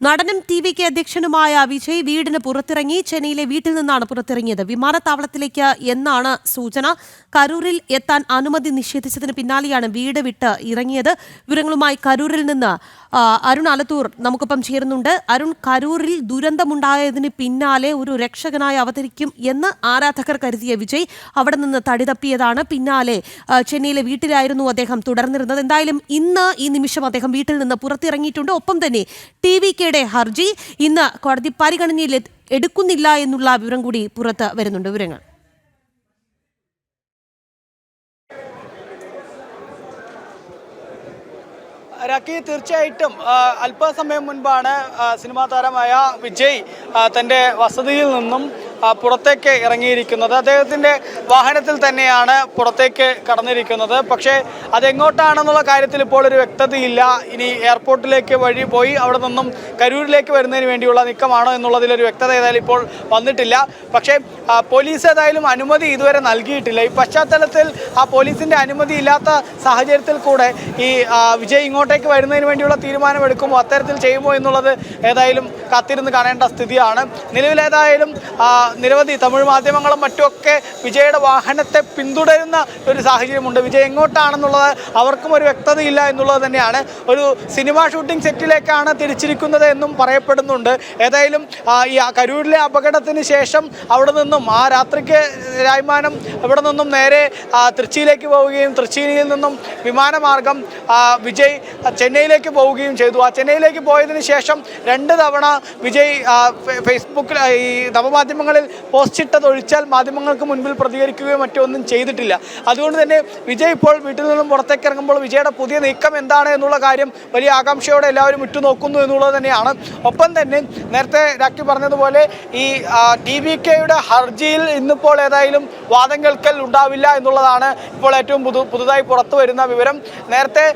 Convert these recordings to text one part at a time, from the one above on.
നടനും ടി.വി.കെ അധ്യക്ഷനുമായ വിജയ് വീടിന് പുറത്തിറങ്ങി. ചെന്നൈയിലെ വീട്ടിൽ നിന്നാണ് പുറത്തിറങ്ങിയത്. വിമാനത്താവളത്തിലേക്ക് എന്നാണ് സൂചന. കരൂരിൽ എത്താൻ അനുമതി നിഷേധിച്ചതിന് പിന്നാലെയാണ് വീട് വിട്ട് ഇറങ്ങിയത്. വിവരങ്ങളുമായി കരൂരിൽ നിന്ന് അരുൺ അലത്തൂർ നമുക്കൊപ്പം ചേരുന്നുണ്ട്. അരുൺ, കരൂരിൽ ദുരന്തമുണ്ടായതിന് പിന്നാലെ ഒരു രക്ഷകനായി അവതരിക്കും എന്ന് ആരാധകർ കരുതിയ വിജയ് അവിടെ നിന്ന് തടിതപ്പിയതാണ്. പിന്നാലെ ചെന്നൈയിലെ വീട്ടിലായിരുന്നു അദ്ദേഹം തുടർന്നിരുന്നത്. എന്തായാലും ഇന്ന് ഈ നിമിഷം അദ്ദേഹം വീട്ടിൽ നിന്ന് പുറത്തിറങ്ങിയിട്ടുണ്ട്. ഒപ്പം തന്നെ ടി.വി.കെയുടെ ഹർജി ഇന്ന് കോടതി പരിഗണനയിൽ എടുക്കുന്നില്ല എന്നുള്ള വിവരം കൂടി പുറത്ത് വരുന്നുണ്ട്. വിവരങ്ങൾ രാഖി, തീർച്ചയായിട്ടും അല്പസമയം മുൻപാണ് സിനിമാ താരമായ വിജയ് തൻ്റെ വസതിയിൽ നിന്നും പുറത്തേക്ക് ഇറങ്ങിയിരിക്കുന്നത്. അദ്ദേഹത്തിൻ്റെ വാഹനത്തിൽ തന്നെയാണ് പുറത്തേക്ക് കടന്നിരിക്കുന്നത്. പക്ഷേ അതെങ്ങോട്ടാണെന്നുള്ള കാര്യത്തിൽ ഇപ്പോൾ ഒരു വ്യക്തതയില്ല. ഇനി എയർപോർട്ടിലേക്ക് വഴി പോയി അവിടെ നിന്നും കരൂരിലേക്ക് വരുന്നതിന് വേണ്ടിയുള്ള നീക്കമാണോ എന്നുള്ളതിലൊരു വ്യക്തത ഏതായാലും ഇപ്പോൾ വന്നിട്ടില്ല. പക്ഷേ പോലീസ് ഏതായാലും അനുമതി ഇതുവരെ നൽകിയിട്ടില്ല. ഈ പശ്ചാത്തലത്തിൽ ആ പോലീസിൻ്റെ അനുമതി ഇല്ലാത്ത സാഹചര്യത്തിൽ കൂടെ ഈ വിജയ് ഇങ്ങോട്ടേക്ക് വരുന്നതിന് വേണ്ടിയുള്ള തീരുമാനമെടുക്കുമോ, അത്തരത്തിൽ ചെയ്യുമോ എന്നുള്ളത് ഏതായാലും കാത്തിരുന്ന് കാണേണ്ട സ്ഥിതിയാണ്. നിലവിലേതായാലും നിരവധി തമിഴ് മാധ്യമങ്ങളും മറ്റുമൊക്കെ വിജയുടെ വാഹനത്തെ പിന്തുടരുന്ന ഒരു സാഹചര്യമുണ്ട്. വിജയ് എങ്ങോട്ടാണെന്നുള്ളത് അവർക്കും ഒരു വ്യക്തതയില്ല എന്നുള്ളത് തന്നെയാണ്. ഒരു സിനിമാ ഷൂട്ടിംഗ് സെറ്റിലേക്കാണ് തിരിച്ചിരിക്കുന്നത് എന്നും പറയപ്പെടുന്നുണ്ട്. ഏതായാലും ഈ കരൂരിലെ അപകടത്തിന് ശേഷം അവിടെ നിന്നും ആ രാത്രിക്ക് രായ്മാനം ഇവിടെ നിന്നും നേരെ തൃച്ചിയിലേക്ക് പോവുകയും തൃച്ചിയിൽ നിന്നും വിമാനമാർഗം വിജയ് ചെന്നൈയിലേക്ക് പോവുകയും ചെയ്തു. ആ ചെന്നൈയിലേക്ക് പോയതിന് ശേഷം 2 തവണ വിജയ് ഫേസ്ബുക്കിൽ ഈ നവമാധ്യമങ്ങളിൽ പോസ്റ്റ് ഇട്ടതൊഴിച്ചാൽ മാധ്യമങ്ങൾക്ക് മുൻപിൽ പ്രതികരിക്കുകയോ മറ്റോ ഒന്നും ചെയ്തിട്ടില്ല. അതുകൊണ്ട് തന്നെ വിജയ് ഇപ്പോൾ വീട്ടിൽ നിന്നും പുറത്തേക്ക് ഇറങ്ങുമ്പോൾ വിജയുടെ പുതിയ നീക്കം എന്താണ് എന്നുള്ള കാര്യം വലിയ ആകാംക്ഷയോടെ എല്ലാവരും ഉറ്റുനോക്കുന്നു എന്നുള്ളത് തന്നെയാണ്. ഒപ്പം തന്നെ നേരത്തെ രാഖി പറഞ്ഞതുപോലെ ഈ ടി.വി.കെയുടെ ഹർജിയിൽ ഇന്നിപ്പോൾ ഏതായാലും വാദം കേൾക്കൽ ഉണ്ടാവില്ല എന്നുള്ളതാണ് ഇപ്പോൾ ഏറ്റവും പുതുതായി പുറത്തു വരുന്ന വിവരം. നേരത്തെ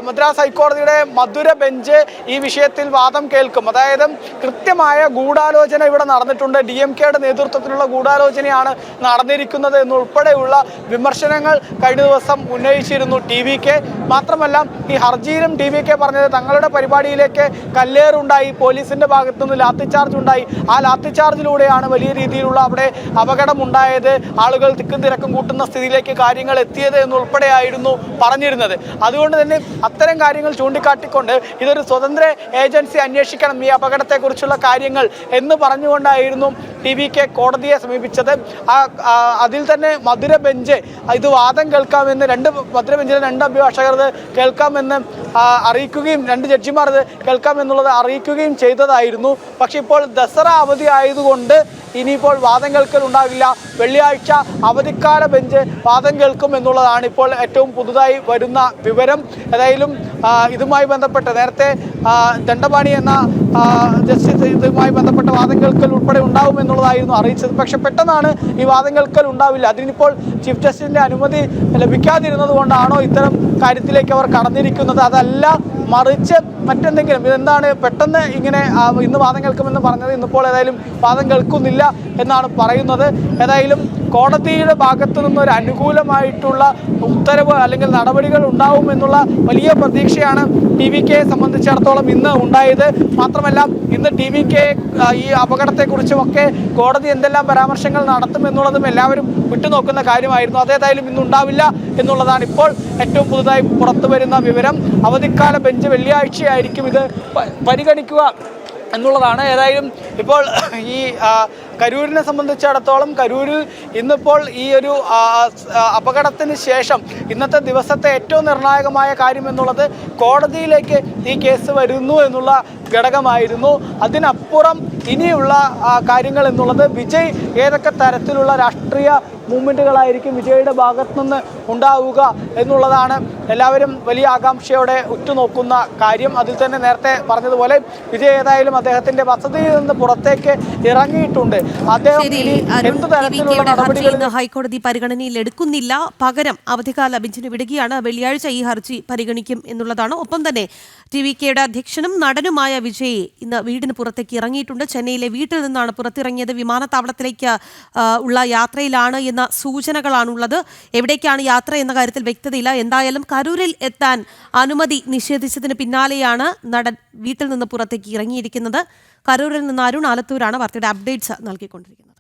മദ്രാസ് ഹൈക്കോടതിയുടെ മധുര ബെഞ്ച് ഈ വിഷയത്തിൽ വാദം കേൾക്കും. അതായത് കൃത്യമായ ഗൂഢാലോചന ഇവിടെ നടന്നിട്ടുണ്ട്, DMKയുടെ നേതൃത്വത്തിലുള്ള ഗൂഢാലോചനയാണ് നടന്നിരിക്കുന്നത് എന്നുൾപ്പെടെയുള്ള വിമർശനങ്ങൾ കഴിഞ്ഞ ദിവസം ഉന്നയിച്ചിരുന്നു ടി.വി.കെ. മാത്രമല്ല ഈ ഹർജിയിലും ടി.വി.കെ പറഞ്ഞത് തങ്ങളുടെ പരിപാടിയിലേക്ക് കല്ലേറുണ്ടായി, പോലീസിന്റെ ഭാഗത്തു നിന്ന് ലാത്തി ചാർജ് ഉണ്ടായി, ആ ലാത്തി ചാർജിലൂടെയാണ് വലിയ രീതിയിലുള്ള അവിടെ അപകടമുണ്ടായത്, ആളുകൾ തിക്കും തിരക്കും കൂട്ടുന്ന സ്ഥിതിയിലേക്ക് കാര്യങ്ങൾ എത്തിയത് എന്നുൾപ്പെടെയായിരുന്നു പറഞ്ഞിരുന്നത്. അതുകൊണ്ട് തന്നെ അത്തരം കാര്യങ്ങൾ ചൂണ്ടിക്കാട്ടിക്കൊണ്ട് ഇതൊരു സ്വതന്ത്ര ഏജൻസി അന്വേഷിക്കണം ഈ അപകടത്തെക്കുറിച്ചുള്ള കാര്യങ്ങൾ എന്ന് പറഞ്ഞുകൊണ്ടായിരുന്നു ടി.വി.കെ കോടതിയെ സമീപിച്ചത്. അതിൽ തന്നെ മധുര ബെഞ്ച് ഇത് വാദം കേൾക്കാമെന്ന് മധുര ബെഞ്ചിലെ 2 അഭിഭാഷകർ ഇത് കേൾക്കാമെന്ന് അറിയിക്കുകയും 2 ജഡ്ജിമാർ ഇത് കേൾക്കാമെന്നുള്ളത് അറിയിക്കുകയും ചെയ്തതായിരുന്നു. പക്ഷെ ഇപ്പോൾ ദസറ അവധി ആയതുകൊണ്ട് ഇനിയിപ്പോൾ വാദം കേൾക്കൽ ഉണ്ടാകില്ല. വെള്ളിയാഴ്ച അവധിക്കാല ബെഞ്ച് വാദം കേൾക്കും എന്നുള്ളതാണ് ഇപ്പോൾ ഏറ്റവും പുതുതായി വരുന്ന വിവരം. ഏതായാലും ഇതുമായി ബന്ധപ്പെട്ട് നേരത്തെ ദണ്ഡപാണി എന്ന ജസ്റ്റിസ് ഇതുമായി ബന്ധപ്പെട്ട വാദം കേൾക്കൽ ഉൾപ്പെടെ ഉണ്ടാവും എന്നുള്ളതായിരുന്നു അറിയിച്ചത്. പക്ഷെ പെട്ടെന്നാണ് ഈ വാദം കേൾക്കൽ ഉണ്ടാവില്ല. അതിനിപ്പോൾ ചീഫ് ജസ്റ്റിസിന്റെ അനുമതി ലഭിക്കാതിരുന്നത് കൊണ്ടാണോ ഇത്തരം കാര്യത്തിലേക്ക് അവർ കടന്നിരിക്കുന്നത്? അതല്ല, മറിച്ച് മറ്റെന്തെങ്കിലും ഇതെന്താണ് പെട്ടെന്ന് ഇങ്ങനെ ഇന്ന് വാദം കേൾക്കുമെന്ന് പറഞ്ഞത് ഇന്നിപ്പോൾ ഏതായാലും വാദം കേൾക്കുന്നില്ല എന്നാണ് പറയുന്നത്. ഏതായാലും കോടതിയുടെ ഭാഗത്തു നിന്നൊരു അനുകൂലമായിട്ടുള്ള ഉത്തരവ് അല്ലെങ്കിൽ നടപടികൾ ഉണ്ടാവുമെന്നുള്ള വലിയ പ്രതീക്ഷയാണ് ടി.വി.കെയെ സംബന്ധിച്ചിടത്തോളം ഇന്ന് ഉണ്ടായത്. മാത്രമല്ല ഇന്ന് ടി.വി.കെ ഈ അപകടത്തെക്കുറിച്ചുമൊക്കെ കോടതി എന്തെല്ലാം പരാമർശങ്ങൾ നടത്തുമെന്നുള്ളതും എല്ലാവരും വിട്ടുനോക്കുന്ന കാര്യമായിരുന്നു. അതേതായാലും ഇന്നുണ്ടാവില്ല എന്നുള്ളതാണ് ഇപ്പോൾ ഏറ്റവും പുതുതായി പുറത്തു വരുന്ന വിവരം. അവധിക്കാല ബെഞ്ച് വെള്ളിയാഴ്ചയായിരിക്കും ഇത് പരിഗണിക്കുക എന്നുള്ളതാണ്. ഏതായാലും ഇപ്പോൾ ഈ കരൂരിനെ സംബന്ധിച്ചിടത്തോളം കരൂരിൽ ഇന്നിപ്പോൾ ഈ ഒരു അപകടത്തിന് ശേഷം ഇന്നത്തെ ദിവസത്തെ ഏറ്റവും നിർണായകമായ കാര്യം എന്നുള്ളത് കോടതിയിലേക്ക് ഈ കേസ് വരുന്നു എന്നുള്ള ഘടകമായിരുന്നു. അതിനപ്പുറം ഇനിയുള്ള കാര്യങ്ങൾ എന്നുള്ളത് വിജയ് ഏതൊക്കെ തരത്തിലുള്ള രാഷ്ട്രീയ മൂവ്മെൻറ്റുകളായിരിക്കും വിജയുടെ ഭാഗത്തു നിന്ന് ഉണ്ടാവുക എന്നുള്ളതാണ് എല്ലാവരും വലിയ ആകാംക്ഷയോടെ ഉറ്റുനോക്കുന്ന കാര്യം. അതിൽ തന്നെ നേരത്തെ പറഞ്ഞതുപോലെ വിജയ് ഏതായാലും അദ്ദേഹത്തിൻ്റെ വസതിയിൽ നിന്ന് പുറത്തേക്ക് ഇറങ്ങിയിട്ടുണ്ട്. അദ്ദേഹം എന്ത് തരത്തിലുള്ള നടപടികൾ ഹൈക്കോടതി പരിഗണനയിൽ എടുക്കുന്നില്ല, പകരം അവധിക്കാല ബെഞ്ചിന് വിടുകയാണ്. വെള്ളിയാഴ്ച ഈ ഹർജി പരിഗണിക്കും എന്നുള്ളതാണ്. ഒപ്പം തന്നെ ടി.വി.കെയുടെ അധ്യക്ഷനും നടനുമായ വിജയ് ഇന്ന് വീടിന് പുറത്തേക്ക് ഇറങ്ങിയിട്ടുണ്ട്. ചെന്നൈയിലെ വീട്ടിൽ നിന്നാണ് പുറത്തിറങ്ങിയത്. വിമാനത്താവളത്തിലേക്ക് ഉള്ള യാത്രയിലാണ് എന്ന് എന്ന സൂചനകളാണുള്ളത്. എവിടേക്കാണ് യാത്ര എന്ന കാര്യത്തിൽ വ്യക്തതയില്ല. എന്തായാലും കരൂരിൽ എത്താൻ അനുമതി നിഷേധിച്ചതിന് പിന്നാലെയാണ് നടൻ വീട്ടിൽ നിന്ന് പുറത്തേക്ക് ഇറങ്ങിയിരിക്കുന്നത്. കരൂരിൽ നിന്ന് അരുൺ ആലത്തൂരാണ് വാർത്തയുടെ അപ്ഡേറ്റ്സ് നൽകിക്കൊണ്ടിരിക്കുന്നത്.